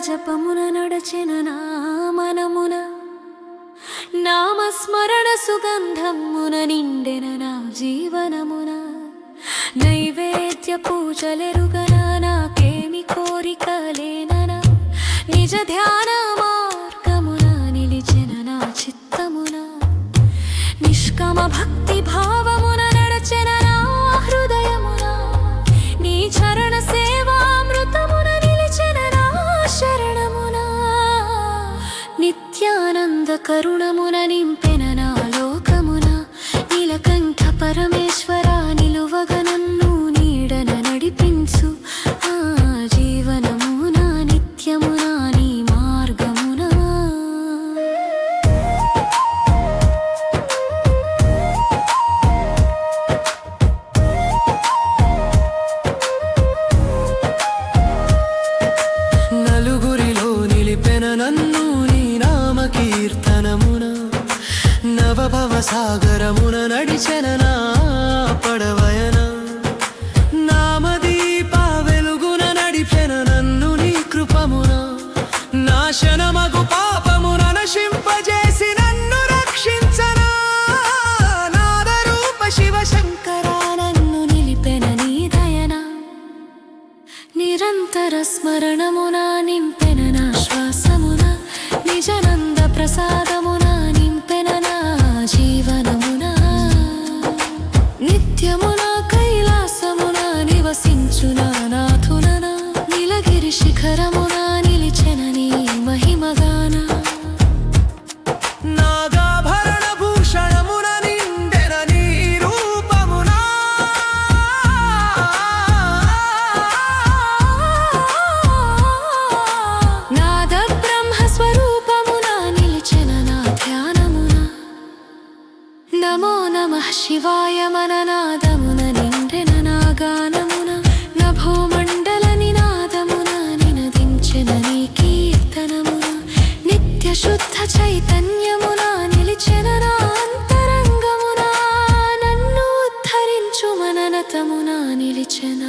జపమున నడచెన నా మనమున నామస్మరణ సుగంధమున నిండెన నా జీవనమున నైవేద్య పూజలెరుగన నాకేమి కోరికలేనన నిజ ధ్యాన మార్గమున నిలిచెన నా చిత్తమున నిష్కామ భక్తి భావమున నడచెన నా హృదయమున నీ చరణ సేవామృతమున నిలిచెన నా శరణమున నిత్యానంద కరుణమున నింపెన నా లోకమున నీలకంఠ పరమేశ్వర నిలువగ నన్ను నీడన నడిపించు ఆ జీవనమున నిత్యమున నీ మార్గమున నలుగురిలో నిలిపెన నన్ను నీ నామ కీర్తనమున నవభవ సాగరమున నడిచెన నా పడవయన నామదీప వెలుగున నడిపెన నన్ను నీ కృపమున నాశనమగు పాపమున నశింపజేసి నన్ను రక్షించనా నాదరూప శివ శంకర నన్ను నిలిపెన నీ దయన నిరంతర స్మరణమున నింపెన నా శ్వాసమున నిజనంద ప్రసాదమున నింపెన నా జీవనమున నిత్యమున కైలాసమున నివసించున నాథునన నీలగిరి శిఖరమున నిలిచెన నీ మహిమగాన నాగాభరణ భూషణమున నిండెన నీ రూపమున నాద బ్రహ్మ స్వరూపమున నిలిచెన నా ధ్యానమున నమో నమః శివాయ మననాదమున నిండెన నా గానమున నభోమండల నినాదమున నినదించెన నీ కీర్తనమున నిత్య శుద్ధ చైతన్యమున నిలిచెన నా అంతరంగమున నన్ను ఉద్ధరించు మననతమున నిలిచెన